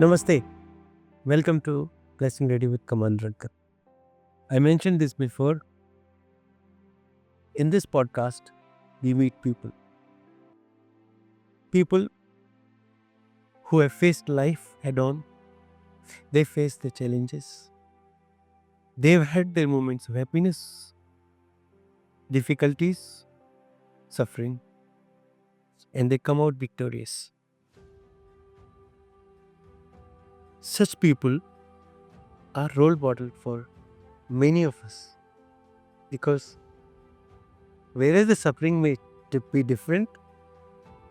Namaste. Welcome to Blessing Ready with Commander. I mentioned this before. In this podcast, we meet people. People who have faced life head on. They face the challenges. They've had their moments of happiness, difficulties, suffering, and they come out victorious. Such people are role model for many of us, because whereas the suffering may be different,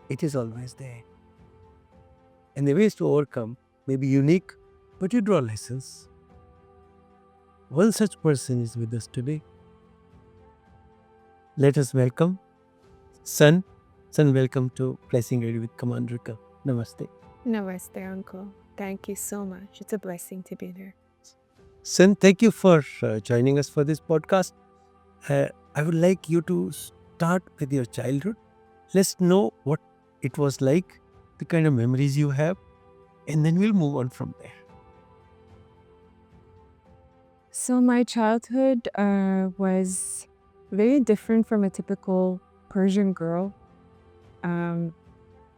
it is always there. And the ways to overcome may be unique, but you draw lessons. One such person is with us today. Let us welcome Sun. Sun, welcome to Blessing Ready with Commander. Namaste. Namaste, Uncle. Thank you so much. It's a blessing to be there. Sun, thank you for joining us for this podcast. I would like you to start with your childhood. Let's know what it was like, the kind of memories you have, and then we'll move on from there. So my childhood was very different from a typical Persian girl.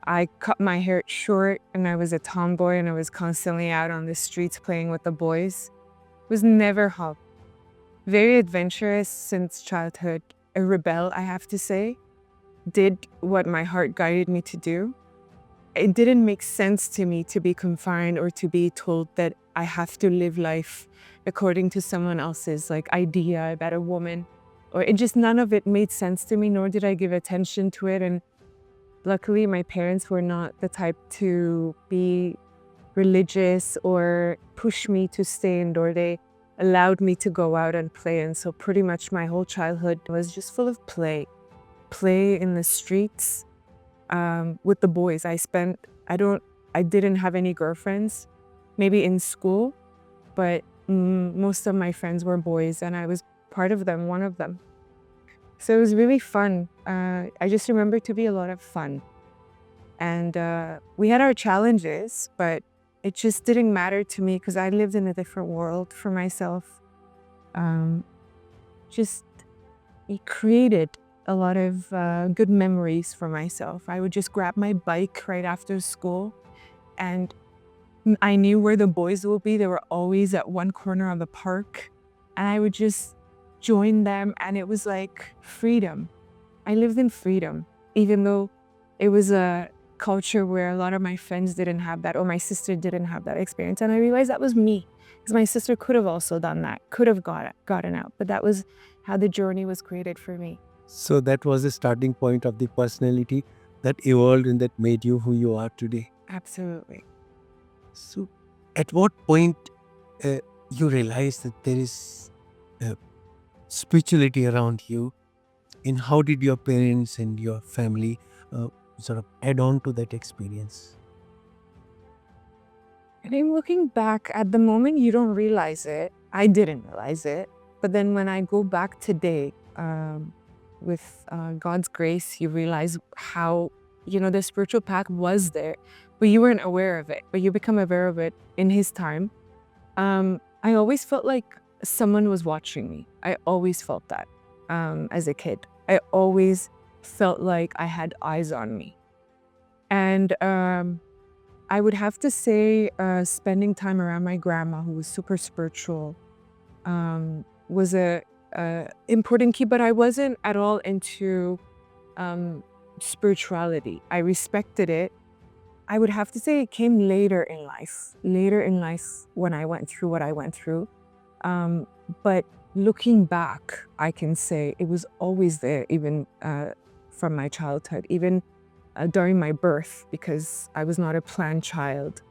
I cut my hair short and I was a tomboy and I was constantly out on the streets playing with the boys. Was never home. Very adventurous since childhood. A rebel, I have to say. Did what my heart guided me to do. It didn't make sense to me to be confined or to be told that I have to live life according to someone else's idea about a woman. Or it just, none of it made sense to me, nor did I give attention to it. And luckily, my parents were not the type to be religious or push me to stay indoor. They allowed me to go out and play. And so pretty much my whole childhood was just full of play. Play in the streets with the boys. I didn't have any girlfriends, maybe in school, but most of my friends were boys and I was part of them, one of them. So it was really fun. I just remember it to be a lot of fun. And we had our challenges, but it just didn't matter to me because I lived in a different world for myself. It created a lot of good memories for myself. I would just grab my bike right after school and I knew where the boys would be. They were always at one corner of the park and I would just join them and it was like freedom. I lived in freedom, even though it was a culture where a lot of my friends didn't have that, or my sister didn't have that experience. And I realized that was me, because my sister could have also done that, could have gotten out, but that was how the journey was created for me. So that was the starting point of the personality that evolved and that made you who you are today. Absolutely. So at what point you realized that there is spirituality around you, and how did your parents and your family sort of add on to that experience? I think looking back at the moment, you don't realize it. I didn't realize it. But then when I go back today, with God's grace, you realize how, the spiritual path was there, but you weren't aware of it. But you become aware of it in His time. I always felt like someone was watching me. I always felt that as a kid. I always felt like I had eyes on me. And I would have to say spending time around my grandma, who was super spiritual, was a important key, but I wasn't at all into spirituality. I respected it. I would have to say it came later in life when I went through what I went through. But looking back, I can say it was always there, even from my childhood, even during my birth, because I was not a planned child.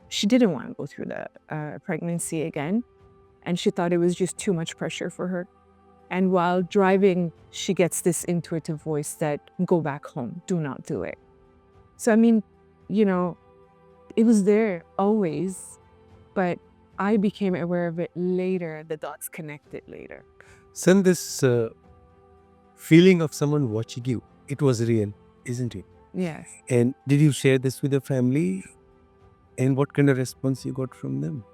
She didn't want to go through the pregnancy again, and she thought it was just too much pressure for her. And while driving, she gets this intuitive voice that, go back home, do not do it. So, I mean, it was there always, but I became aware of it later, the dots connected later. Son, this feeling of someone watching you, it was real, isn't it? Yes. And did you share this with your family? And what kind of response you got from them?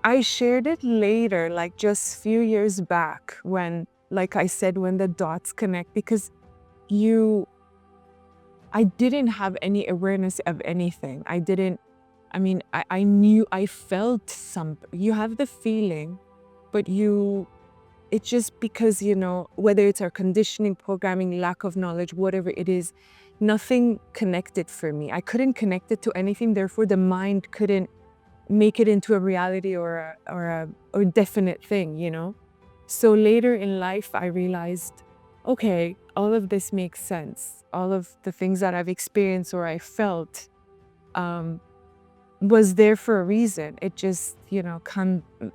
I shared it later, like just few years back when, like I said, when the dots connect, because I didn't have any awareness of anything. I knew, I felt you have the feeling, but it's just because, whether it's our conditioning, programming, lack of knowledge, whatever it is, nothing connected for me. I couldn't connect it to anything. Therefore, the mind couldn't make it into a reality or a definite thing. So later in life, I realized, okay, all of this makes sense. All of the things that I've experienced or I felt um, was there for a reason. It just,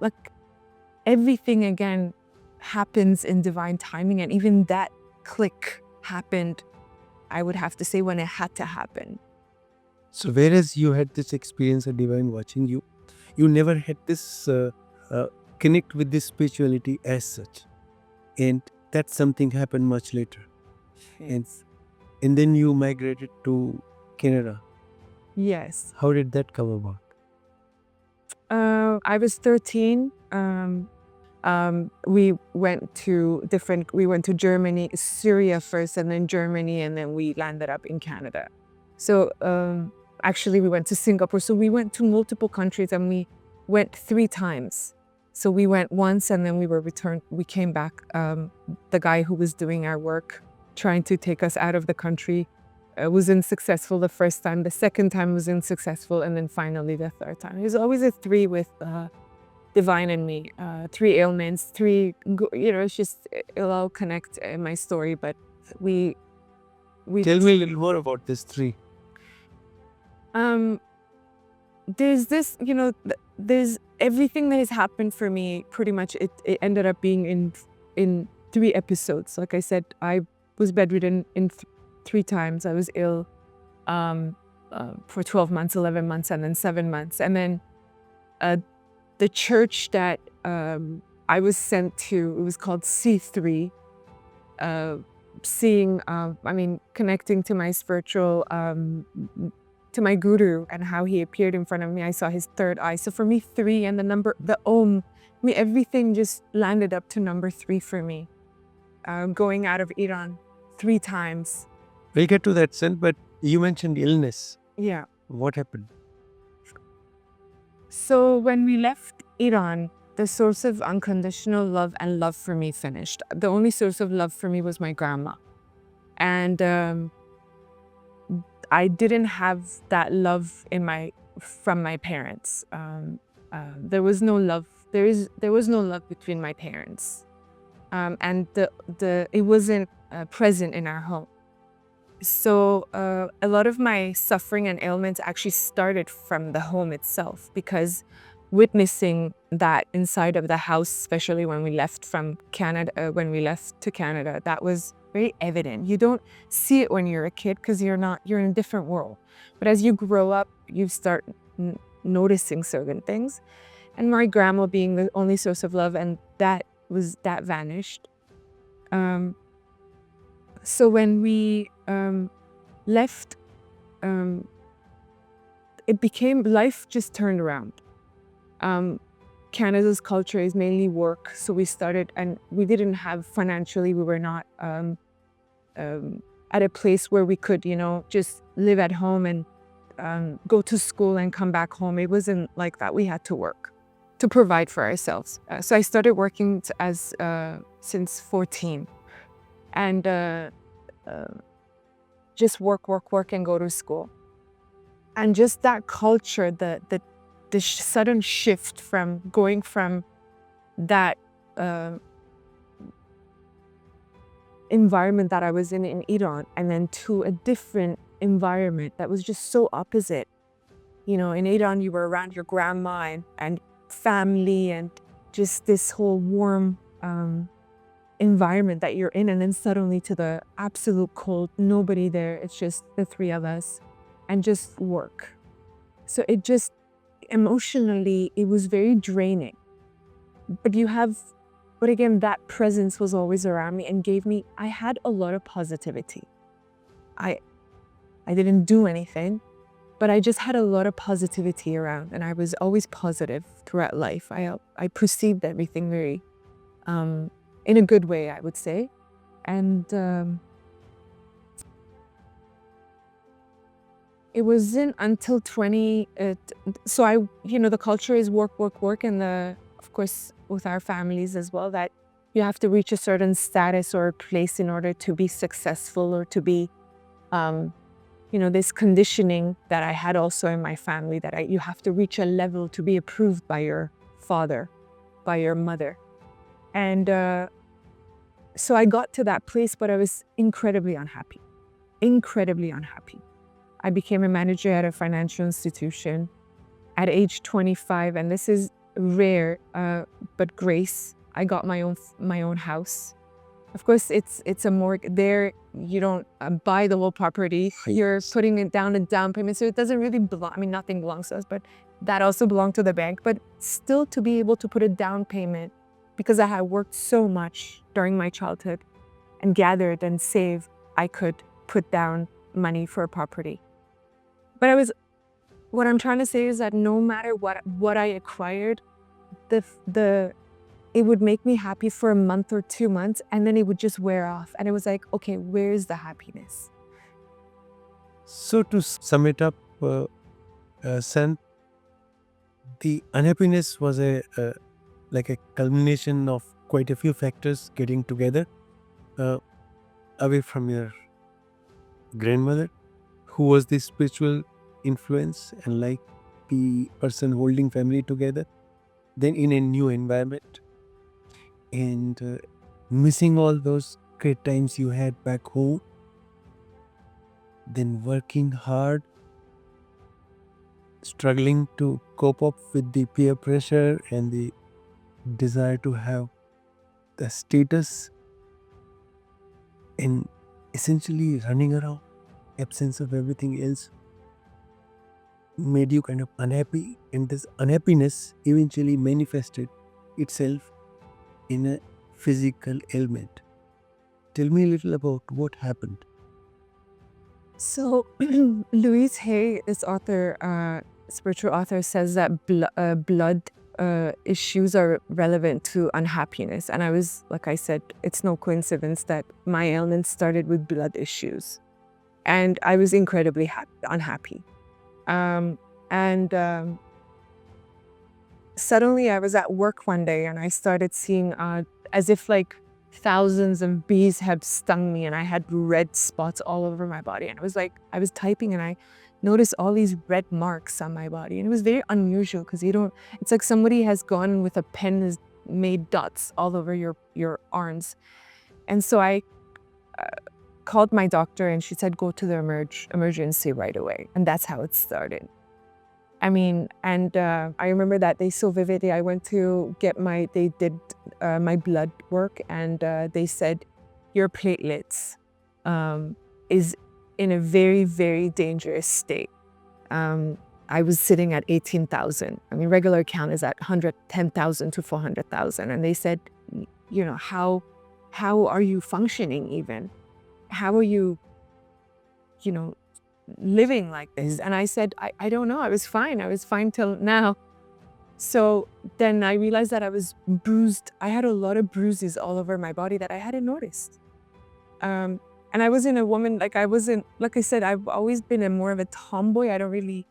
like everything again happens in divine timing. And even that click happened, I would have to say, when it had to happen. So whereas you had this experience of divine watching you, you never had this connect with this spirituality as such, and that something happened much later. Yes. And then you migrated to Canada. Yes. How did that come about? I was 13. We went to Germany, Syria first, and then Germany, and then we landed up in Canada. So actually, we went to Singapore. So we went to multiple countries, and we went 3 times. So we went once, and then we were returned. We came back. The guy who was doing our work, trying to take us out of the country, was unsuccessful the first time. The second time was unsuccessful, and then finally the third time. It was always a 3 with divine and me. 3 ailments, it's just, it'll all connect in my story. But we Tell me a little more about this 3. There's this, there's everything that has happened for me. Pretty much, it ended up being in 3 episodes. Like I said, I was bedridden in 3 times. I was ill for 12 months, 11 months, and then 7 months. And then the church that I was sent to, it was called C3. Connecting to my spiritual, to my guru and how he appeared in front of me. I saw his third eye. So for me, 3 and the Om, everything just landed up to number 3 for me. Going out of Iran 3 times. We'll get to that soon, but you mentioned illness. Yeah. What happened? So when we left Iran, the source of unconditional love and love for me finished. The only source of love for me was my grandma. And I didn't have that love from my parents. There was no love. There was no love between my parents, and it wasn't present in our home. So a lot of my suffering and ailments actually started from the home itself, because witnessing that inside of the house, especially when we left from Canada, to Canada, that was very evident. You don't see it when you're a kid because you're in a different world. But as you grow up, you start noticing certain things. And my grandma being the only source of love, and that vanished. So when we left, it became, life just turned around. Canada's culture is mainly work. So we started, and we didn't have financially, we were not at a place where we could, just live at home and go to school and come back home. It wasn't like that. We had to work to provide for ourselves. So I started working since 14, and just work and go to school. And just that culture, the sudden shift from going from that environment that I was in Iran, and then to a different environment that was just so opposite. In Iran, you were around your grandma and family and just this whole warm environment that you're in, and then suddenly to the absolute cold, nobody there. It's just the 3 of us and just work. So it just, emotionally, it was very draining. But again, that presence was always around me and I had a lot of positivity. I didn't do anything, but I just had a lot of positivity around, and I was always positive throughout life. I perceived everything very in a good way, I would say. And it wasn't until 20, so the culture is work, work, work, and of course, with our families as well, that you have to reach a certain status or place in order to be successful or to be, this conditioning that I had also in my family, that you have to reach a level to be approved by your father, by your mother. And so I got to that place, but I was incredibly unhappy, incredibly unhappy. I became a manager at a financial institution at age 25, and this is rare, but grace. I got my own house. Of course, it's a mortgage. There, you don't buy the whole property. You're putting it down a down payment, so it doesn't really belong. I mean, nothing belongs to us, but that also belonged to the bank. But still, to be able to put a down payment, because I had worked so much during my childhood and gathered and saved, I could put down money for a property. But what I'm trying to say is that no matter what I acquired, it would make me happy for a month or 2 months, and then it would just wear off. And it was like, okay, where's the happiness? So to sum it up, San, the unhappiness was like a culmination of quite a few factors getting together, away from your grandmother, who was the spiritual influence and like the person holding family together, then in a new environment, and missing all those great times you had back home, then working hard, struggling to cope up with the peer pressure and the desire to have the status, and essentially running around, absence of everything else made you kind of unhappy, and this unhappiness eventually manifested itself in a physical ailment. Tell me a little about what happened. So Louise Hay, this author, spiritual author, says that blood issues are relevant to unhappiness. And I was, like I said, it's no coincidence that my ailment started with blood issues. And I was incredibly unhappy. And suddenly I was at work one day and I started seeing as if like thousands of bees had stung me, and I had red spots all over my body. And it was like, I was typing and I noticed all these red marks on my body. And it was very unusual because it's like somebody has gone with a pen, has made dots all over your arms. And so I called my doctor and she said, go to the emergency right away. And that's how it started. I mean, and I remember that day so vividly. I went to get they did my blood work, and they said, your platelets is in a very, very dangerous state. I was sitting at 18,000. I mean, regular count is at 110,000 to 400,000. And they said, how are you functioning even? How are you, living like this? And I said, I don't know. I was fine till now. So then I realized that I was bruised. I had a lot of bruises all over my body that I hadn't noticed. And I wasn't a woman, like I said, I've always been more of a tomboy. I don't really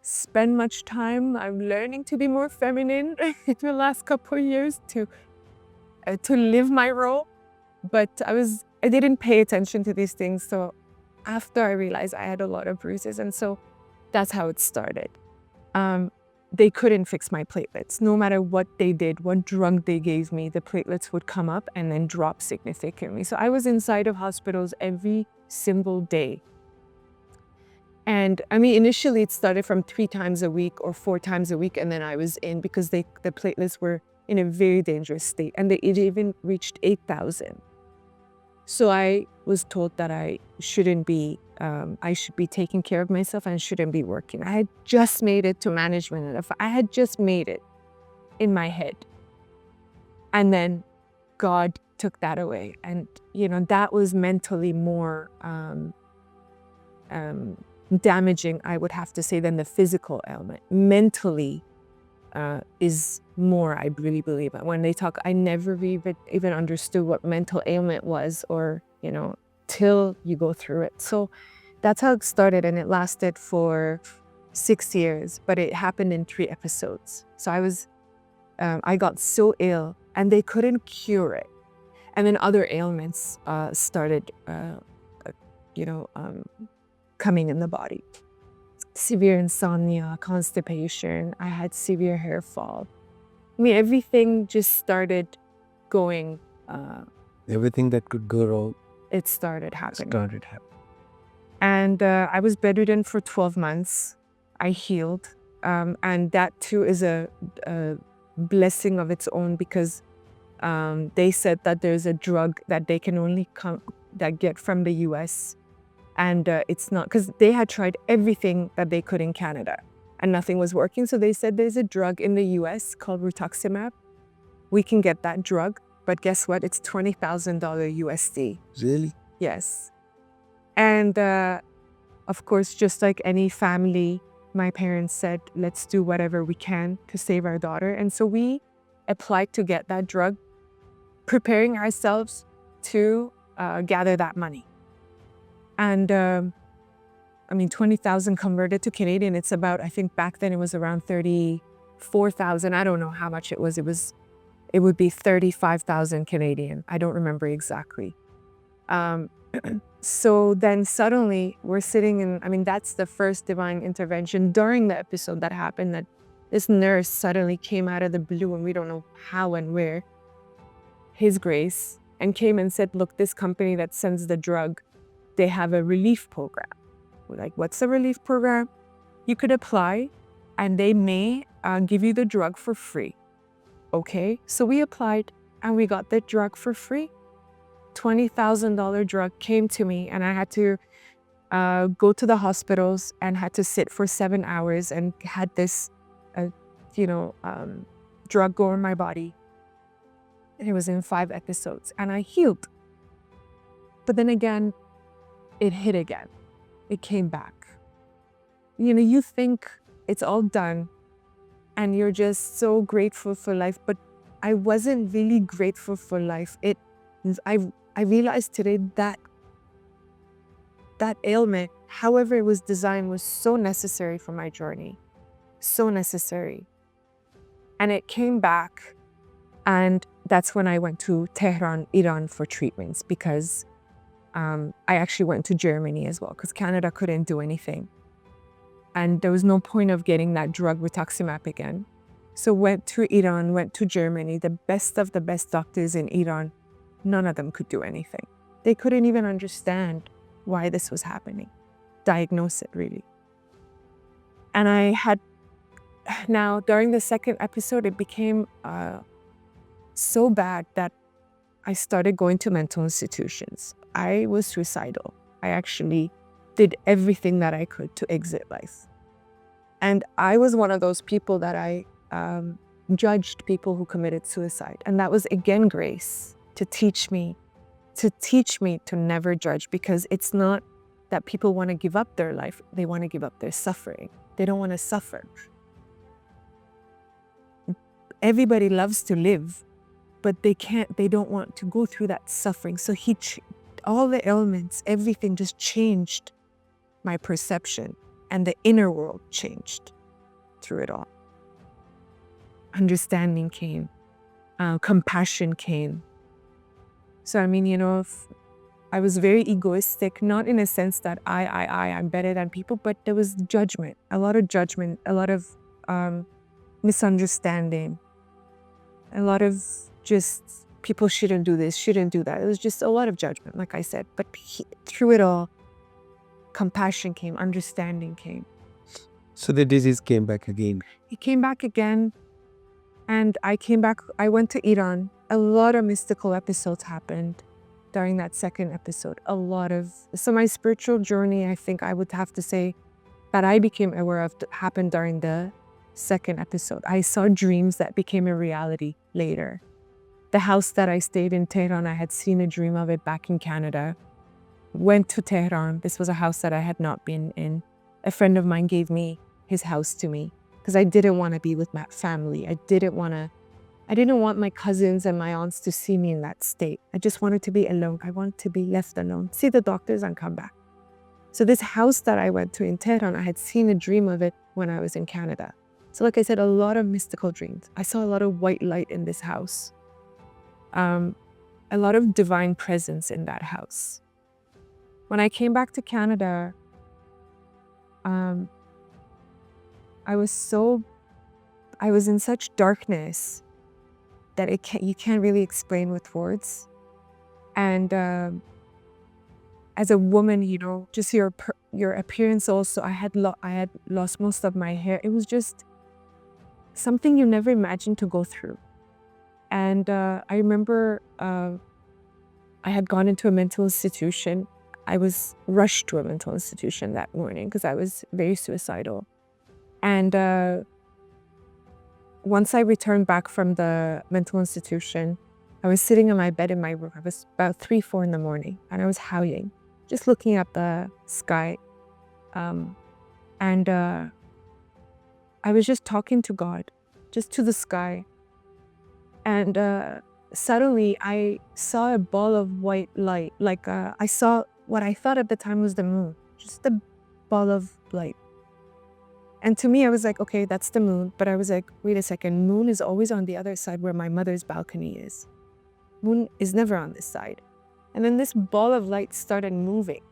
spend much time. I'm learning to be more feminine in the last couple of years to live my role. But I didn't pay attention to these things. So after I realized I had a lot of bruises, and so that's how it started. They couldn't fix my platelets. No matter what they did, what drug they gave me, the platelets would come up and then drop significantly. So I was inside of hospitals every single day. And I mean, initially it started from 3 times a week or 4 times a week, and then I was in because the platelets were in a very dangerous state, and it even reached 8,000. So I was told that I shouldn't be, I should be taking care of myself and shouldn't be working. I had just made it to management. I had just made it in my head. And then God took that away. And, that was mentally more damaging, I would have to say, than the physical ailment. Mentally is more, I really believe. When they talk, I never even understood what mental ailment was, or, till you go through it. So that's how it started, and it lasted for 6 years, but it happened in 3 episodes. So I got so ill, and they couldn't cure it. And then other ailments started, coming in the body. Severe insomnia, constipation. I had severe hair fall. I mean, everything just started going. Everything that could go wrong It started happening. started happening. And I was bedridden for 12 months. I healed. And that too is a blessing of its own, because they said that there's a drug that they can only get from the US. And it's not, because they had tried everything that they could in Canada and nothing was working. So they said there's a drug in the US called rituximab. We can get that drug, but guess what? It's $20,000 USD. Really? Yes. And of course, just like any family, my parents said, let's do whatever we can to save our daughter. And so we applied to get that drug, preparing ourselves to gather that money. And 20,000 converted to Canadian, it's about, I think back then it was around 34,000. I don't know how much it was. It would be 35,000 Canadian. I don't remember exactly. So then suddenly we're sitting in, that's the first divine intervention during the episode that happened, that this nurse suddenly came out of the blue, and we don't know how and where, His Grace, and came and said, look, this company that sends the drug, they have a relief program. We're like, what's the relief program? You could apply and they may give you the drug for free. Okay, so we applied and we got the drug for free. $20,000 drug came to me, and I had to go to the hospitals and had to sit for 7 hours and had this, drug go in my body. And it was in 5 episodes, and I healed. But then again, it hit again. It came back. You think it's all done and you're just so grateful for life, but I wasn't really grateful for life. I realized today that that ailment, however it was designed, was so necessary for my journey. So necessary. And it came back, and that's when I went to Tehran, Iran for treatments, because I actually went to Germany as well, because Canada couldn't do anything. And there was no point of getting that drug rituximab again. So went to Iran, went to Germany, the best of the best doctors in Iran. None of them could do anything. They couldn't even understand why this was happening, diagnose it really. And now during the second episode, it became so bad that I started going to mental institutions. I was suicidal. I actually did everything that I could to exit life. And I was one of those people that I judged people who committed suicide. And that was, again, grace to teach me to never judge, because it's not that people want to give up their life. They want to give up their suffering. They don't want to suffer. Everybody loves to live, but they don't want to go through that suffering. So all the elements, everything just changed my perception, and the inner world changed through it all. Understanding came, compassion came. So, if I was very egoistic, not in a sense that I'm better than people, but there was judgment, a lot of misunderstanding, a lot of just people shouldn't do this, shouldn't do that. It was just a lot of judgment, like I said. But through it all, compassion came, understanding came. So the disease came back again. It came back again, and I came back. I went to Iran. A lot of mystical episodes happened during that second episode. So my spiritual journey, I think I would have to say that I became aware of happened during the second episode. I saw dreams that became a reality later. The house that I stayed in Tehran, I had seen a dream of it back in Canada. Went to Tehran. This was a house that I had not been in. a friend of mine gave me his house to me because I didn't want to be with my family. I didn't want my cousins and my aunts to see me in that state. I just wanted to be alone. I wanted to be left alone, see the doctors and come back. So this house that I went to in Tehran, I had seen a dream of it when I was in Canada. So like I said, a lot of mystical dreams. I saw a lot of white light in this house. A lot of divine presence in that house. When I came back to Canada, I was in such darkness that you can't really explain with words. And as a woman, just your appearance also, I had lost most of my hair. It was just something you never imagined to go through. And I remember I had gone into a mental institution. I was rushed to a mental institution that morning because I was very suicidal. And once I returned back from the mental institution, I was sitting in my bed in my room. It was about 3, 4 in the morning, and I was howling, just looking at the sky. And I was just talking to God, just to the sky. And suddenly I saw a ball of white light. I saw what I thought at the time was the moon, just a ball of light. And to me, I was like, okay, that's the moon. But I was like, wait a second, moon is always on the other side where my mother's balcony is. Moon is never on this side. And then this ball of light started moving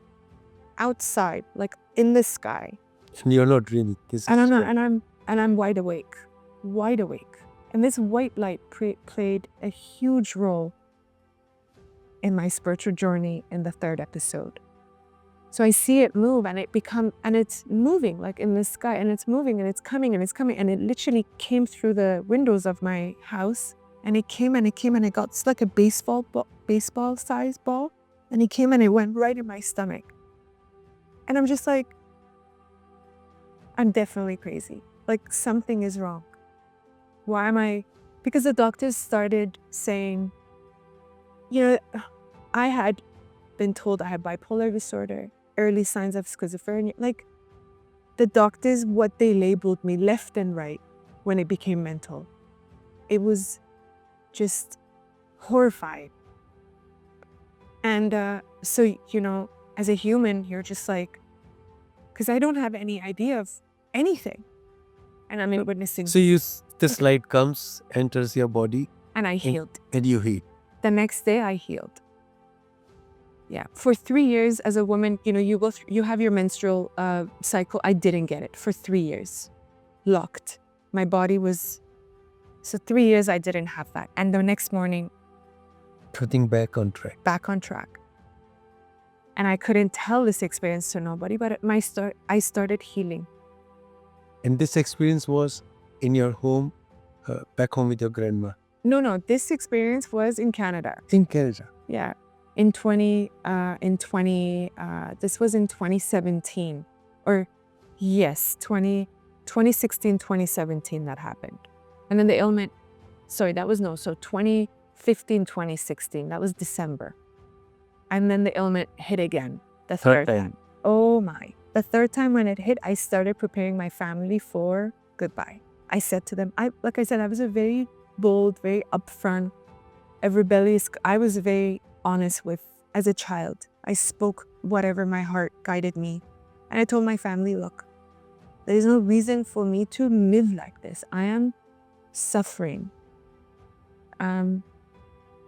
outside, like in the sky. And you're not dreaming. I don't know, and I'm wide awake. And this white light played a huge role in my spiritual journey in the 3rd episode. So I see it move and it's moving like in the sky, and it's moving and it's coming and it's coming. And it literally came through the windows of my house, and it came and it got, it's like a baseball size ball. And it came and it went right in my stomach. And I'm just like, I'm definitely crazy. Like something is wrong. Why am I? Because the doctors started saying, I had been told I had bipolar disorder, early signs of schizophrenia. Like the doctors, what they labeled me left and right when it became mental. It was just horrifying. And so, as a human, you're just like, because I don't have any idea of anything. And I'm witnessing. So this light comes, enters your body. And I healed. And you heal. The next day I healed. Yeah. For 3 years as a woman, you have your menstrual cycle. I didn't get it for 3 years. Locked. My body was, so 3 years I didn't have that. And the next morning. Putting back on track. Back on track. And I couldn't tell this experience to nobody, but I started healing. And this experience was in your home, back home with your grandma? No, this experience was in Canada. In Canada? Yeah. This was in 2017. Or yes, 2016, 2017 that happened. And then the ailment, so 2015, 2016, that was December. And then the ailment hit again, the third time. Oh my. The third time when it hit, I started preparing my family for goodbye. I said to them, like I said, I was a very bold, very upfront, a rebellious, I was very honest as a child. I spoke whatever my heart guided me. And I told my family, look, there is no reason for me to live like this. I am suffering.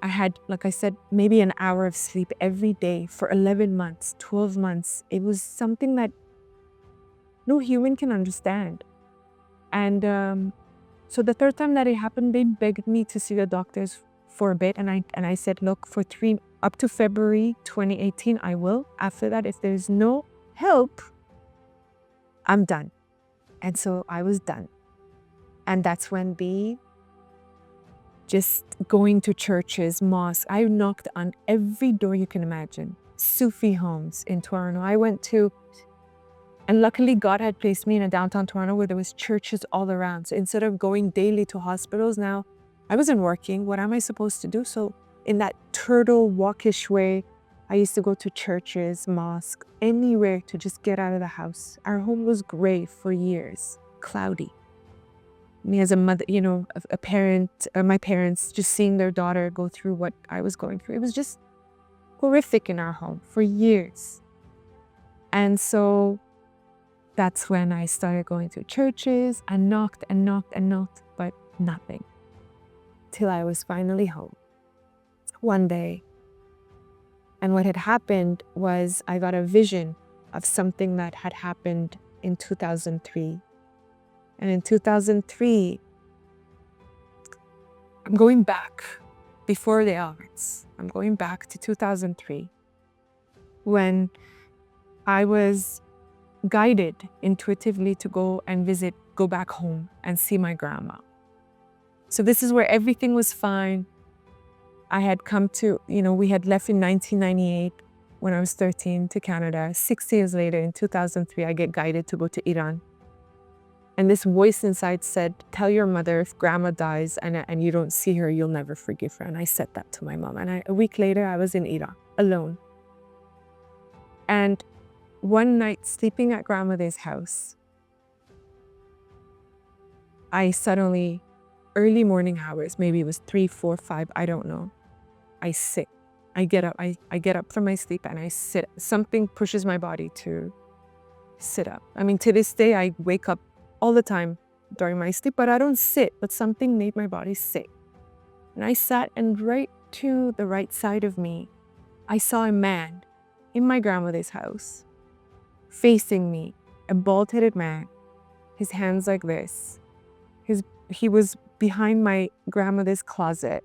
I had, like I said, maybe an hour of sleep every day for 11 months, 12 months. It was something that no human can understand. And so the third time that it happened, they begged me to see the doctors for a bit. And I said, look, up to February 2018, I will. After that, if there's no help, I'm done. And so I was done. And that's when just going to churches, mosques. I knocked on every door you can imagine. Sufi homes in Toronto. I went to, and luckily God had placed me in a downtown Toronto where there was churches all around. So instead of going daily to hospitals, now I wasn't working. What am I supposed to do? So in that turtle walkish way, I used to go to churches, mosques, anywhere to just get out of the house. Our home was gray for years, cloudy. Me as a mother, a parent, my parents just seeing their daughter go through what I was going through. It was just horrific in our home for years. And so that's when I started going to churches. I knocked and knocked and knocked, but nothing. Till I was finally home one day. And what had happened was I got a vision of something that had happened in 2003. And in 2003, I'm going back before the elements. I'm going back to 2003 when I was guided intuitively to go back home and see my grandma. So this is where everything was fine. I had come to, we had left in 1998 when I was 13 to Canada. 6 years later, in 2003, I get guided to go to Iran. And this voice inside said, tell your mother if grandma dies and you don't see her, you'll never forgive her. And I said that to my mom. And a week later, I was in Iran, alone. And one night, sleeping at grandmother's house, I suddenly, early morning hours, maybe it was 3, 4, 5, I don't know, I sit. I get up. I get up from my sleep and I sit. Something pushes my body to sit up. I mean, to this day, I wake up all the time during my sleep, but I don't sit. But something made my body sit. And I sat, and right to the right side of me, I saw a man in my grandmother's house, facing me, a bald-headed man, his hands like this. He was behind my grandmother's closet,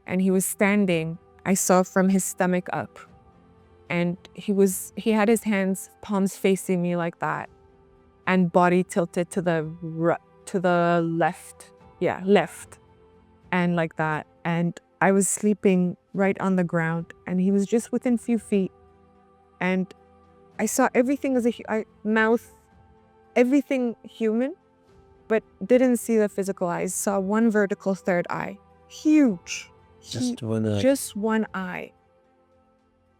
and he was standing, I saw from his stomach up. And he had his hands, palms facing me like that, and body tilted to the left. Yeah, left. And like that. And I was sleeping right on the ground, and he was just within a few feet. And I saw everything as mouth, everything human, but didn't see the physical eyes. Saw one vertical third eye. Huge. Just one eye. Just one eye.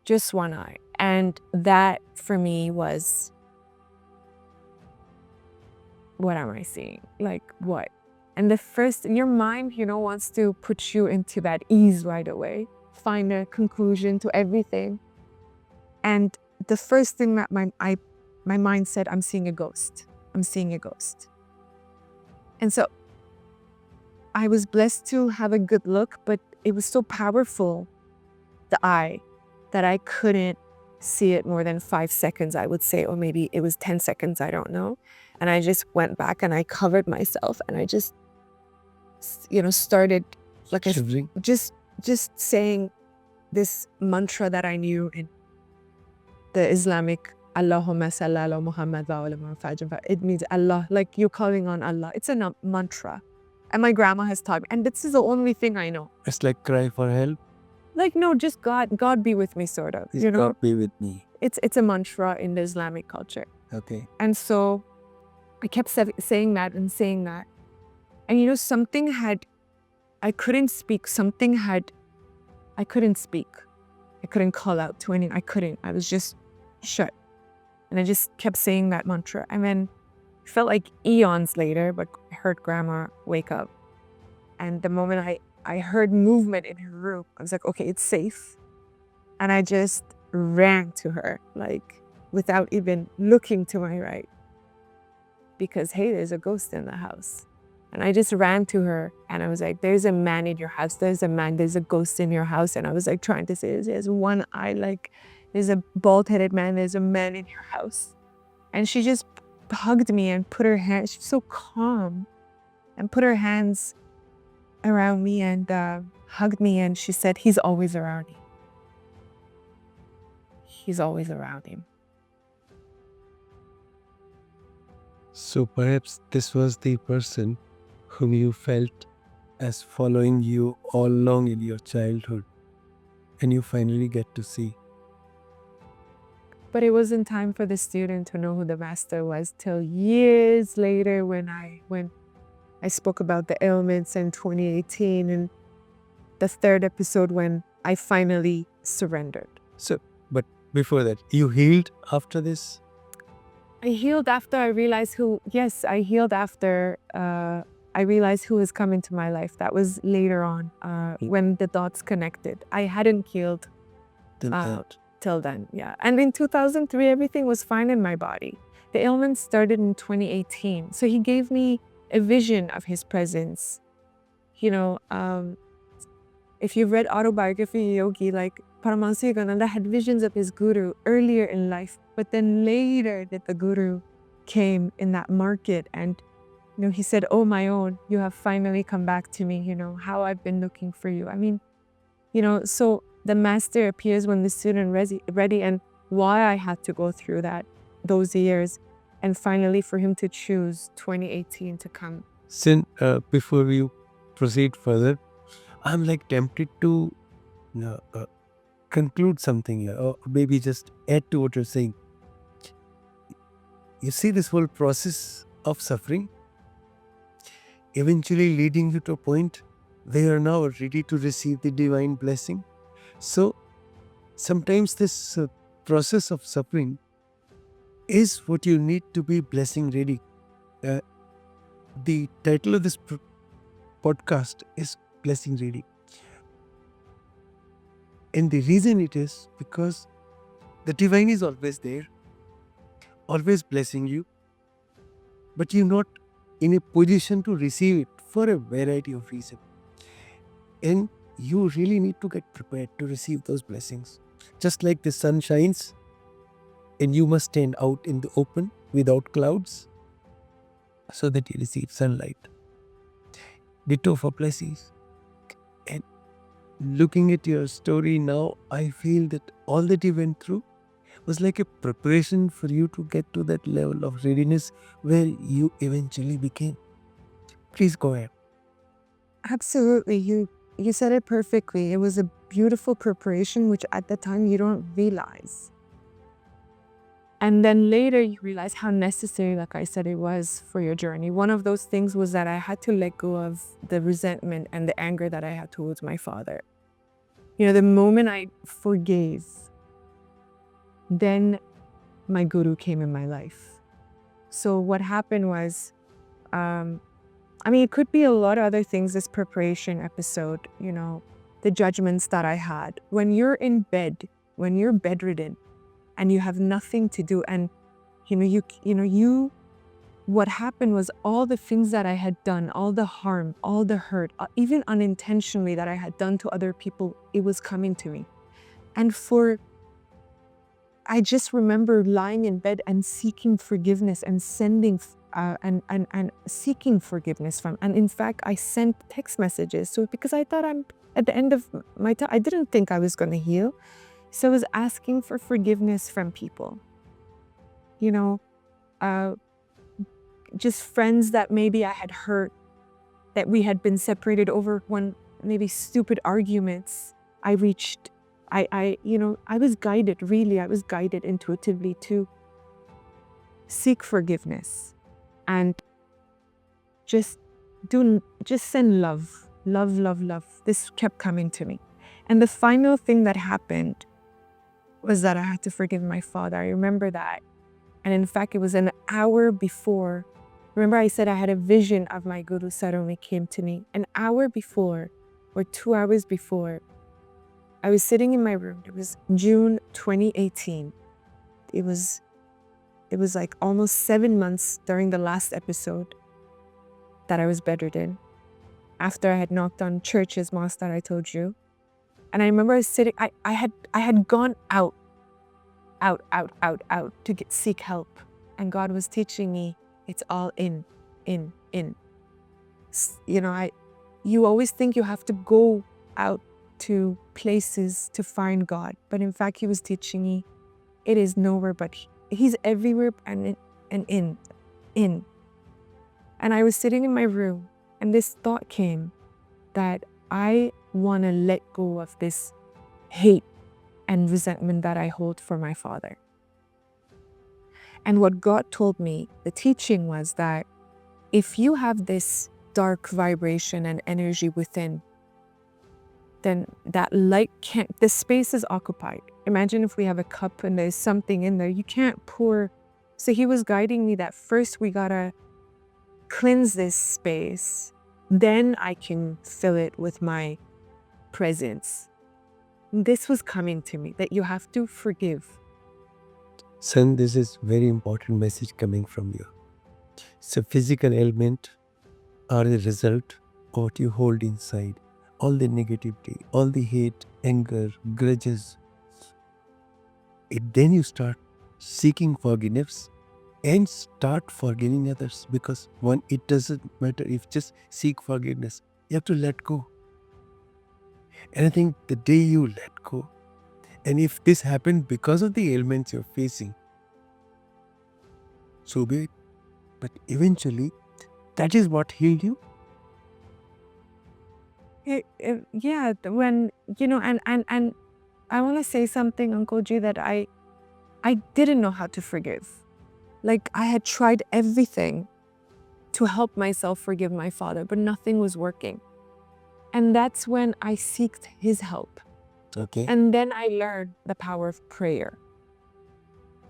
Just one eye. And that for me was, what am I seeing? Like what? And your mind, wants to put you into that ease right away, find a conclusion to everything. And the first thing that my mind said, I'm seeing a ghost. I'm seeing a ghost. And so I was blessed to have a good look, but it was so powerful, the eye, that I couldn't see it more than 5 seconds, I would say, or maybe it was 10 seconds, I don't know. And I just went back and I covered myself, and I just, started like Shivering. just saying this mantra that I knew in the Islamic, Allahumma salli ala Muhammad wa ala Muhammad. It means Allah, like you're calling on Allah. It's a mantra. And my grandma has taught me. And this is the only thing I know. It's like cry for help. Like, no, just God be with me, sort of. Please God be with me. It's a mantra in the Islamic culture. Okay. And so I kept saying that and saying that. And something had, I couldn't speak. I couldn't speak. I couldn't call out to anyone. I couldn't. I was just shut. And I just kept saying that mantra. And then it felt like eons later, but I heard grandma wake up. And the moment I heard movement in her room, I was like, okay, it's safe. And I just ran to her, like without even looking to my right. Because, hey, there's a ghost in the house. And I just ran to her and I was like, there's a man in your house. There's a ghost in your house. And I was like trying to say, there's one eye, like there's a bald-headed man. There's a man in your house. And she just hugged me and put her hands, she's so calm, and put her hands around me and hugged me. And she said, he's always around you. He's always around him. So perhaps this was the person whom you felt as following you all along in your childhood, and you finally get to see. But it wasn't time for the student to know who the master was till years later when I spoke about the ailments in 2018, and the third episode when I finally surrendered. So, but before that, you healed after this? I healed after I realized I healed after I realized who was coming to my life. That was later on when the dots connected. I hadn't healed Till that. till then, yeah. And in 2003, everything was fine in my body. The ailment started in 2018. So he gave me a vision of his presence. You know, if you've read Autobiography of Yogi, like Paramahansa Yogananda had visions of his guru earlier in life, but then later that the guru came in that market and he said, "Oh, my own, you have finally come back to me, how I've been looking for you." I mean, so the master appears when the student ready, and why I had to go through those years, and finally for him to choose 2018 to come. Before you proceed further, I'm like tempted to conclude something here, or maybe just add to what you're saying. You see, this whole process of suffering eventually leading you to a point where you are now ready to receive the divine blessing. So sometimes this process of suffering is what you need to be blessing ready. The title of this podcast is Blessing Ready. And the reason it is because the divine is always there, always blessing you, but you're not in a position to receive it for a variety of reasons. And you really need to get prepared to receive those blessings. Just like the sun shines and you must stand out in the open without clouds so that you receive sunlight. Ditto for blessings. And looking at your story now, I feel that all that you went through was like a preparation for you to get to that level of readiness where you eventually became. Please go ahead. Absolutely. You said it perfectly. It was a beautiful preparation, which at the time you don't realize. And then later you realize how necessary, like I said, it was for your journey. One of those things was that I had to let go of the resentment and the anger that I had towards my father. The moment I forgave, then my guru came in my life. So what happened was, it could be a lot of other things, this preparation episode, the judgments that I had. When you're in bed, when you're bedridden and you have nothing to do, and what happened was all the things that I had done, all the harm, all the hurt, even unintentionally that I had done to other people, it was coming to me. And I just remember lying in bed and seeking forgiveness and sending and seeking forgiveness from. And in fact, I sent text messages. So because I thought I'm at the end of my time, I didn't think I was going to heal. So I was asking for forgiveness from people. Just friends that maybe I had hurt, that we had been separated over one maybe stupid arguments. I was guided, really, I was guided intuitively to seek forgiveness and just send love. This kept coming to me. And the final thing that happened was that I had to forgive my father. I remember that. And in fact, it was an hour before. Remember I said I had a vision of my guru suddenly came to me. An hour before, or 2 hours before, I was sitting in my room. It was June 2018. It was like almost 7 months during the last episode that I was bedridden. After I had knocked on churches, mosques that I told you. And I remember I was sitting, I had gone out to seek help. And God was teaching me, it's all in. You always think you have to go out to places to find God. But in fact, he was teaching me, it is nowhere but he's everywhere and in. And I was sitting in my room and this thought came that I want to let go of this hate and resentment that I hold for my father. And what God told me, the teaching was that if you have this dark vibration and energy within, then that light can't, the space is occupied. Imagine if we have a cup and there's something in there, you can't pour. So he was guiding me that first we gotta cleanse this space, then I can fill it with my presence. This was coming to me, that you have to forgive. Son, this is very important message coming from you. So physical ailment are the result of what you hold inside. All the negativity, all the hate, anger, grudges. Then you start seeking forgiveness and start forgiving others, because it doesn't matter if just seek forgiveness. You have to let go. And I think the day you let go, and if this happened because of the ailments you're facing, so be it. But eventually, that is what healed you. Yeah, when, and I want to say something, Uncle G, that I didn't know how to forgive. Like, I had tried everything to help myself forgive my father, but nothing was working. And that's when I sought his help. Okay. And then I learned the power of prayer.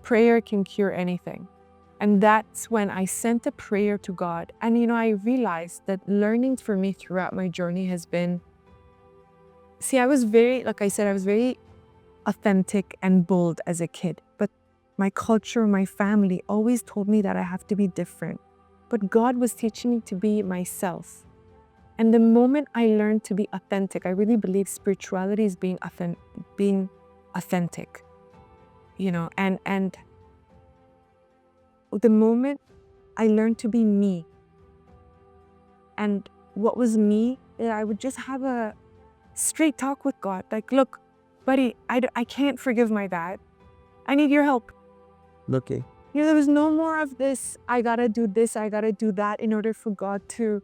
Prayer can cure anything. And that's when I sent a prayer to God. And, I realized that learning for me throughout my journey has been, I was very, like I said, I was very authentic and bold as a kid. But my culture, my family always told me that I have to be different. But God was teaching me to be myself. And the moment I learned to be authentic, I really believe spirituality is being authentic, and the moment I learned to be me, and what was me, that I would just have a straight talk with God. Like, look, buddy, I can't forgive my dad. I need your help. Okay. There was no more of this, I gotta do this, I gotta do that in order for God to,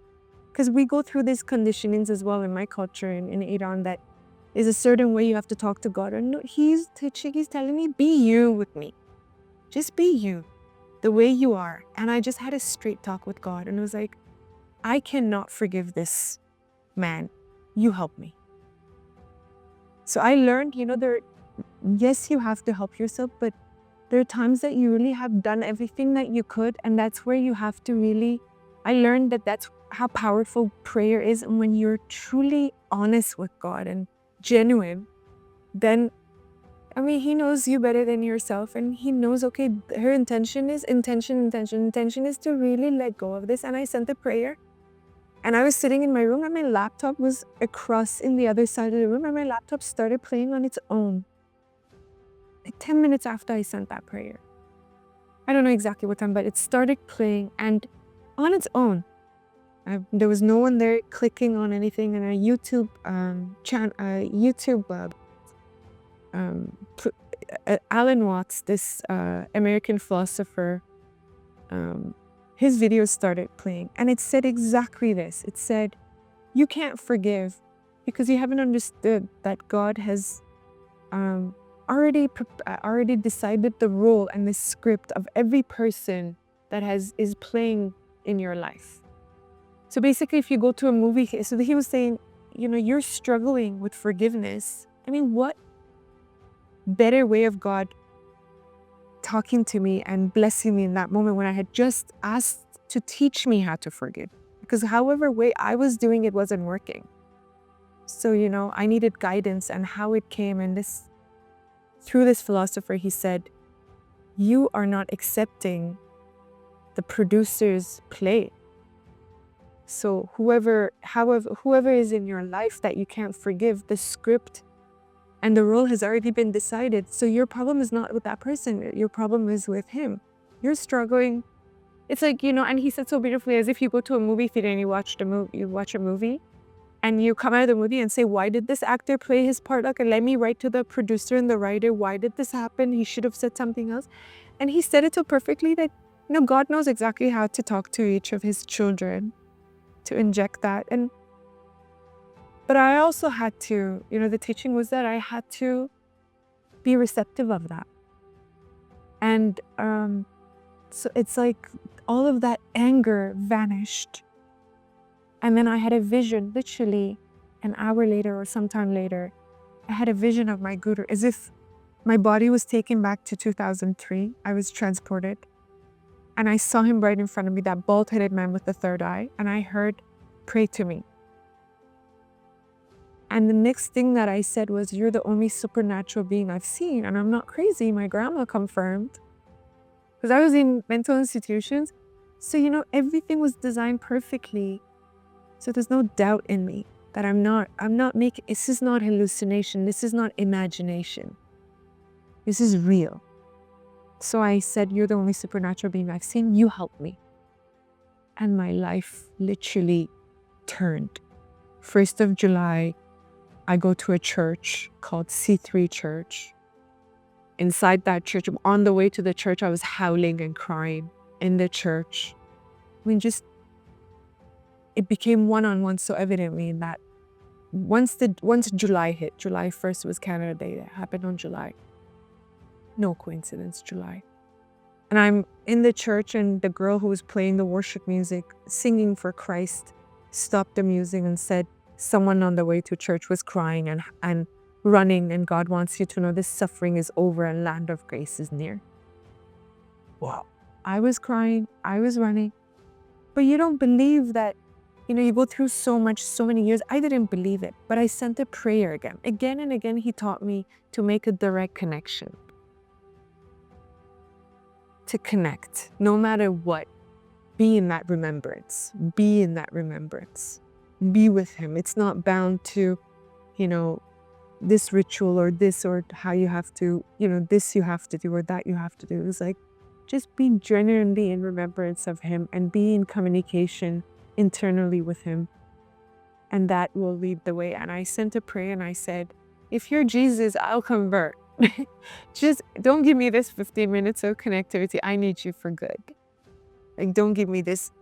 because we go through these conditionings as well in my culture, in Iran, that is a certain way you have to talk to God. And no, he's telling me, be you with me. Just be you, the way you are. And I just had a straight talk with God. And it was like, I cannot forgive this man. You help me. So I learned, yes, you have to help yourself, but there are times that you really have done everything that you could. And that's where you have to really, I learned that that's how powerful prayer is. And when you're truly honest with God and genuine, then, he knows you better than yourself. And he knows, okay, her intention is to really let go of this. And I sent the prayer. And I was sitting in my room and my laptop was across in the other side of the room. And my laptop started playing on its own. Like 10 minutes after I sent that prayer. I don't know exactly what time, but it started playing and on its own. There was no one there clicking on anything. And a YouTube Alan Watts, this American philosopher, his videos started playing. And it said exactly this. It said, you can't forgive because you haven't understood that God has already decided the role and the script of every person that is playing in your life. So basically, if you go to a movie, so he was saying, you're struggling with forgiveness. What better way of God talking to me and blessing me in that moment when I had just asked to teach me how to forgive? Because however way I was doing it wasn't working. So, I needed guidance, and how it came. And through this philosopher, he said, you are not accepting the producer's play. So whoever is in your life that you can't forgive, the script and the role has already been decided. So your problem is not with that person. Your problem is with him. You're struggling. It's like, and he said so beautifully, as if you go to a movie theater and you watch a movie and you come out of the movie and say, why did this actor play his part? Like, let me write to the producer and the writer, why did this happen? He should have said something else. And he said it so perfectly that, God knows exactly how to talk to each of his children, to inject that. But I also had to, the teaching was that I had to be receptive of that. And so it's like all of that anger vanished. And then I had a vision, literally, an hour later or sometime later, I had a vision of my guru, as if my body was taken back to 2003. I was transported. And I saw him right in front of me, that bald-headed man with the third eye. And I heard, "Pray to me." And the next thing that I said was, "You're the only supernatural being I've seen. And I'm not crazy. My grandma confirmed." Because I was in mental institutions. So, everything was designed perfectly. So there's no doubt in me that I'm not making, this is not hallucination. This is not imagination. This is real. So I said, "You're the only supernatural being I've seen. You help me." And my life literally turned. 1st of July, I go to a church called C3 Church. Inside that church, on the way to the church, I was howling and crying in the church. I mean, it became one-on-one so evidently in that once July hit, July 1st was Canada Day. That happened on July. No coincidence, July. And I'm in the church, and the girl who was playing the worship music, singing for Christ, stopped the music and said, "Someone on the way to church was crying and running, and God wants you to know this suffering is over and land of grace is near." Wow. I was crying, I was running. But you don't believe that, you go through so much, so many years. I didn't believe it, but I sent a prayer again. Again and again, he taught me to make a direct connection. To connect, no matter what. Be in that remembrance. Be in that remembrance. Be with him. It's not bound to, this ritual or this or how you have to, this you have to do or that you have to do. It's like, just be genuinely in remembrance of him and be in communication internally with him. And that will lead the way. And I sent a prayer and I said, "If you're Jesus, I'll convert. Just don't give me this 15 minutes of connectivity. I need you for good. Like, don't give me this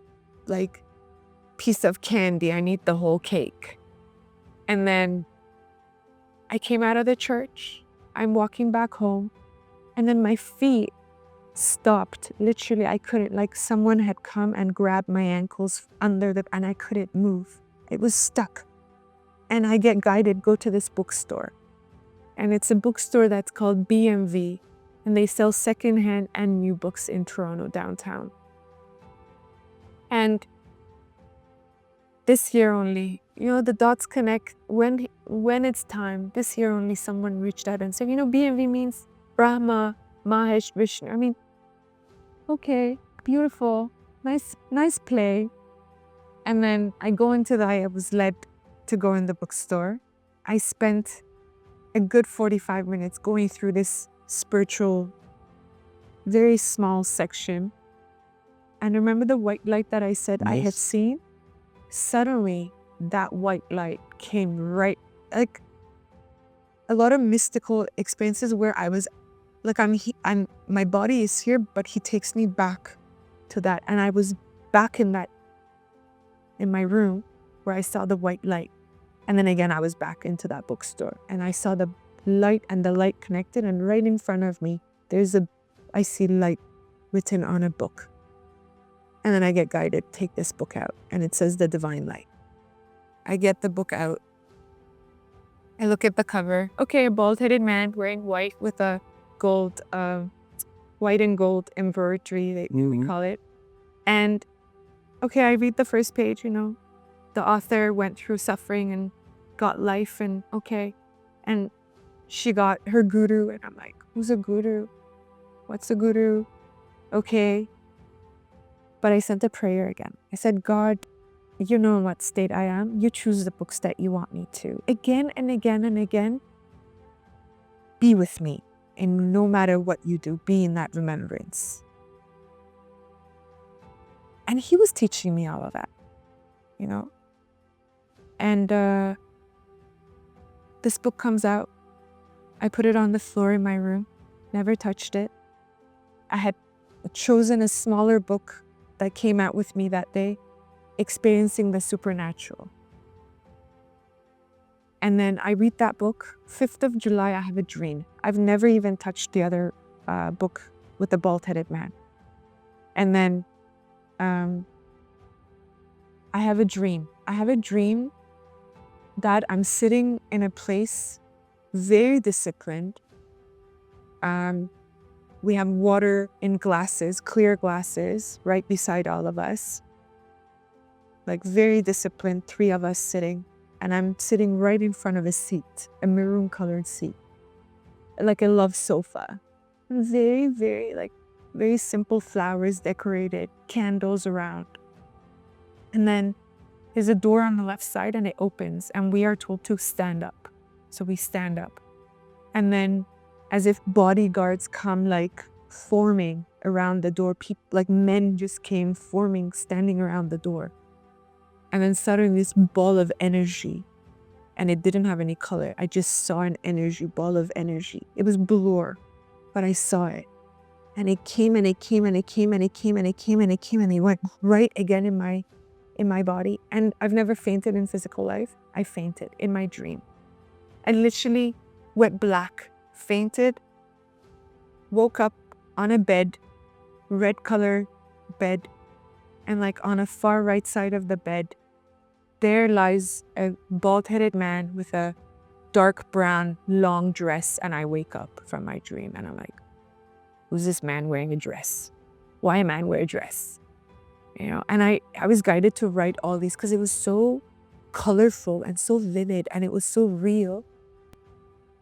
piece of candy. I need the whole cake." And then I came out of the church. I'm walking back home. And then my feet stopped. Literally, I couldn't, someone had come and grabbed my ankles and I couldn't move. It was stuck. And I get guided, go to this bookstore. And it's a bookstore that's called BMV. And they sell secondhand and new books in Toronto downtown. And this year only, the dots connect. When it's time, this year only someone reached out and said, BMV means Brahma, Mahesh, Vishnu. I mean, okay, beautiful, nice play. And then I was led to go in the bookstore. I spent a good 45 minutes going through this spiritual, very small section. And remember the white light that I said I had seen? Suddenly, that white light came right, like a lot of mystical experiences where I was like, my body is here, but he takes me back to that. And I was back in my room where I saw the white light. And then again, I was back into that bookstore and I saw the light and the light connected. And right in front of me, I see light written on a book. And then I get guided, take this book out. And it says The Divine Light. I get the book out. I look at the cover. Okay, a bald-headed man wearing white with a gold, white and gold embroidery, we call it. And okay, I read the first page, the author went through suffering and got life and okay. And she got her guru. And I'm like, who's a guru? What's a guru? Okay. But I sent a prayer again. I said, God, you know in what state I am. You choose the books that you want me to. Again and again and again, be with me. And no matter what you do, be in that remembrance. And he was teaching me all of that, And this book comes out. I put it on the floor in my room, never touched it. I had chosen a smaller book that came out with me that day, Experiencing the Supernatural. And then I read that book. 5th of July, I have a dream. I've never even touched the other book with the bald-headed man. And then I have a dream. I have a dream that I'm sitting in a place very disciplined. We have water in glasses, clear glasses, right beside all of us. Like very disciplined, 3 of us sitting. And I'm sitting right in front of a seat, a maroon colored seat, like a love sofa. Very, very simple flowers decorated, candles around. And then there's a door on the left side and it opens and we are told to stand up. So we stand up. And then as if bodyguards come like forming around the door, people like men just came forming, standing around the door. And then suddenly this ball of energy, and it didn't have any color. I just saw an energy, ball of energy. It was blur, but I saw it. And it came and it came and it came and it came and it came and it came and it went right again in my body. And I've never fainted in physical life. I fainted in my dream. I literally went black, fainted, woke up on a bed, red color bed, and like on a far right side of the bed, there lies a bald-headed man with a dark brown long dress. And I wake up from my dream and I'm like, who's this man wearing a dress? Why a man wear a dress? You know, and I was guided to write all these because it was so colorful and so vivid and it was so real.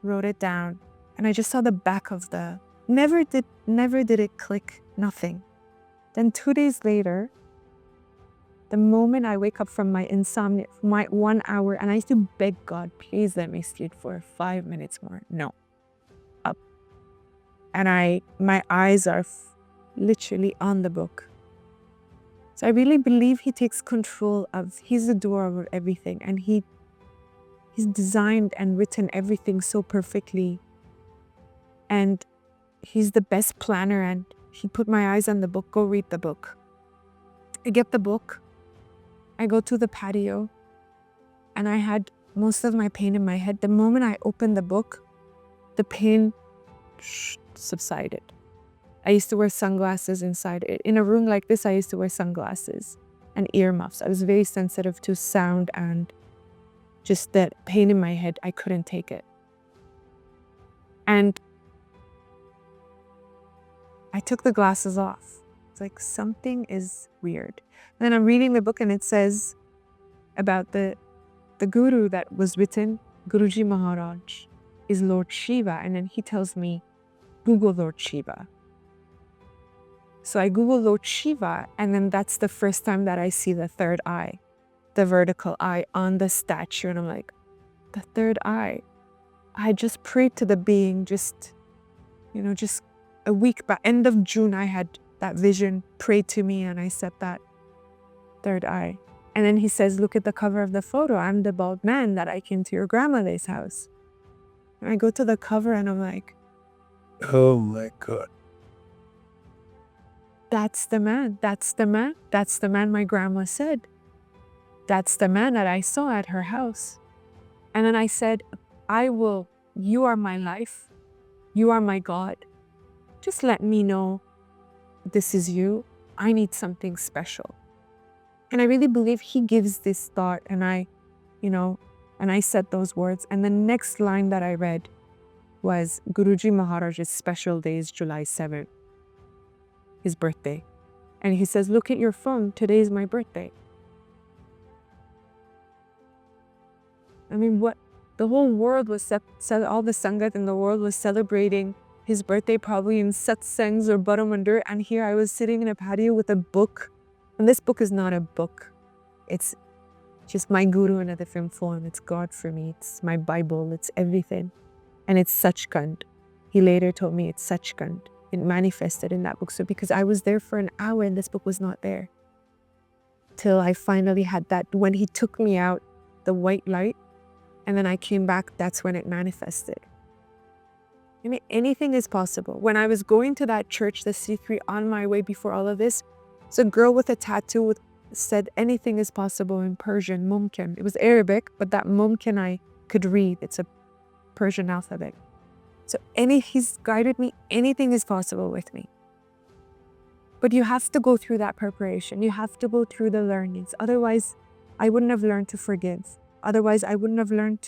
Wrote it down and I just saw the back of the, never did it click, nothing. Then 2 days later, the moment I wake up from my insomnia, my 1 hour, and I used to beg God, please let me sleep for 5 minutes more. No. Up. And my eyes are literally on the book. So I really believe he takes control of, he's the door of everything. And he's designed and written everything so perfectly. And he's the best planner. And he put my eyes on the book, go read the book. I get the book. I go to the patio and I had most of my pain in my head. The moment I opened the book, the pain subsided. I used to wear sunglasses inside. In a room like this, I used to wear sunglasses and earmuffs. I was very sensitive to sound and just that pain in my head. I couldn't take it. And I took the glasses off. It's like something is weird. And then I'm reading the book and it says about the guru that was written, Guruji Maharaj is Lord Shiva. And then he tells me, Google Lord Shiva. So I Google Lord Shiva, and then that's the first time that I see the third eye, the vertical eye on the statue. And I'm like, the third eye. I just prayed to the being just a week back, end of June, I had that vision, prayed to me, and I said that third eye. And then he says, look at the cover of the photo. I'm the bald man that I came to your grandmother's house. And I go to the cover and I'm like, Oh my God. that's the man. That's the man. That's the man my grandma said. That's the man that I saw at her house. And then I said, you are my life. You are my God. Just let me know this is you. I need something special. And I really believe he gives this thought. And I said those words. And the next line that I read was Guruji Maharaj's special day is July 7th, his birthday. And he says, look at your phone. Today is my birthday. I mean, the whole world was all the Sangat in the world was celebrating his birthday, probably in satsangs or Baramandir. And here I was sitting in a patio with a book. And this book is not a book. It's just my guru in a different form. It's God for me. It's my Bible. It's everything. And it's Sachkhand. He later told me it's Sachkhand. It manifested in that book. So because I was there for an hour and this book was not there. Till I finally had that, when he took me out, the white light, and then I came back, that's when it manifested. I mean, anything is possible. When I was going to that church, the C3, on my way before all of this, it's a girl with a tattoo said anything is possible in Persian, mumkin. It was Arabic, but that mumkin I could read. It's a Persian alphabet. So he's guided me, anything is possible with me. But you have to go through that preparation. You have to go through the learnings. Otherwise, I wouldn't have learned to forgive. Otherwise, I wouldn't have learned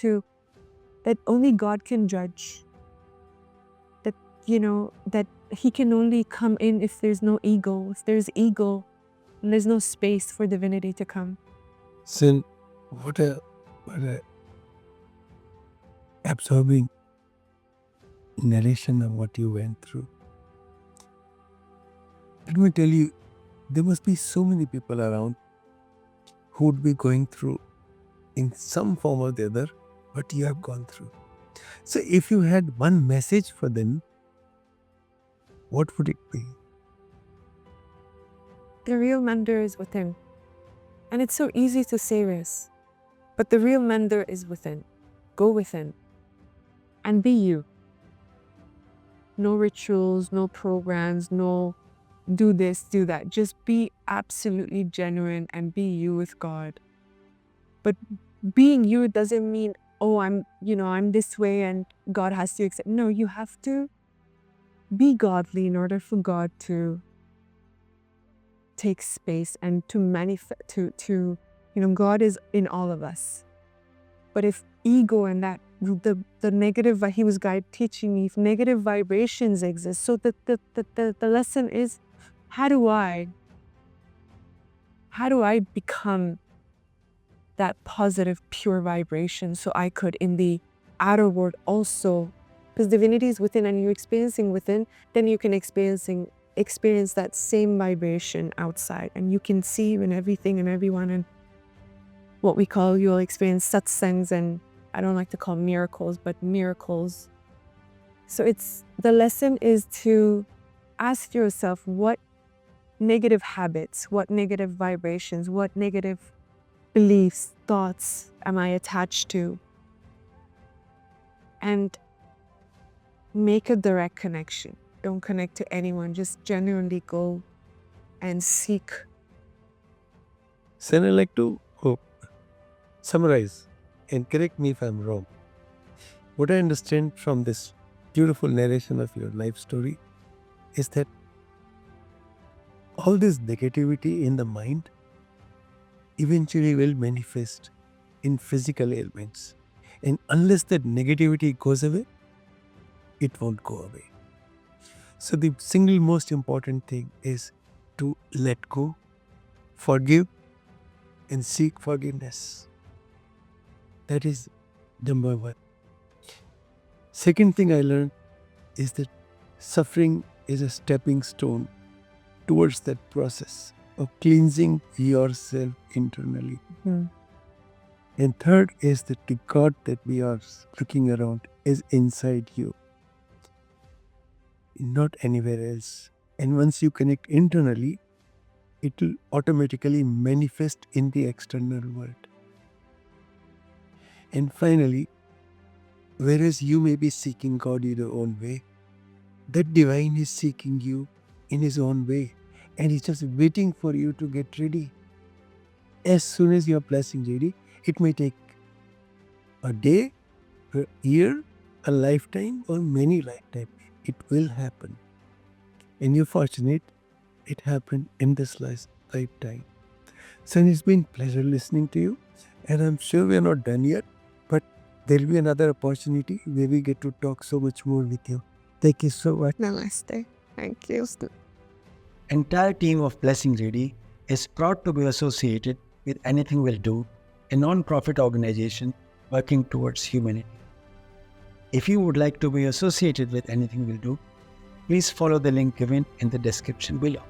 that only God can judge. That, that He can only come in if there's no ego. If there's ego, then there's no space for divinity to come. Sin, what a absorbing narration of what you went through. Let me tell you, there must be so many people around who would be going through in some form or the other what you have gone through. So if you had one message for them, what would it be? The real mender is within. And it's so easy to say this, but the real mender is within. Go within and be you. No rituals, no programs, no do this, do that. Just be absolutely genuine and be you with God. But being you doesn't mean, oh, I'm this way and God has to accept. No, you have to be godly in order for God to take space and to manifest, God is in all of us. But if ego and that, the negative, he was teaching me, if negative vibrations exist, so the lesson is, how do I become that positive, pure vibration so I could in the outer world also, because divinity is within and you're experiencing within, then you can experience that same vibration outside, and you can see in everything and everyone, and what you'll experience satsangs, and I don't like to call miracles, but miracles. So the lesson is to ask yourself, what negative habits, what negative vibrations, what negative beliefs, thoughts am I attached to? And make a direct connection. Don't connect to anyone. Just genuinely go and seek. Sen, I'd like to summarize and correct me if I'm wrong. What I understand from this beautiful narration of your life story is that all this negativity in the mind eventually will manifest in physical ailments. And unless that negativity goes away, it won't go away. So the single most important thing is to let go, forgive, and seek forgiveness. That is number one. Second thing I learned is that suffering is a stepping stone towards that process of cleansing yourself internally. And third is that the God that we are looking around is inside you, not anywhere else. And once you connect internally, it will automatically manifest in the external world. And finally, whereas you may be seeking God in your own way, that divine is seeking you in his own way, and he's just waiting for you to get ready. As soon as your blessing ready, it may take a day, a year, a lifetime, or many lifetimes. It will happen. And you're fortunate it happened in this lifetime. So it's been pleasure listening to you, and I'm sure we're not done yet, but there'll be another opportunity where we get to talk so much more with you. Thank you so much. Namaste. Thank you. Entire team of Blessing Ready is proud to be associated with Anything Will Do, a non-profit organization working towards humanity. If you would like to be associated with Anything Will Do, please follow the link given in the description below.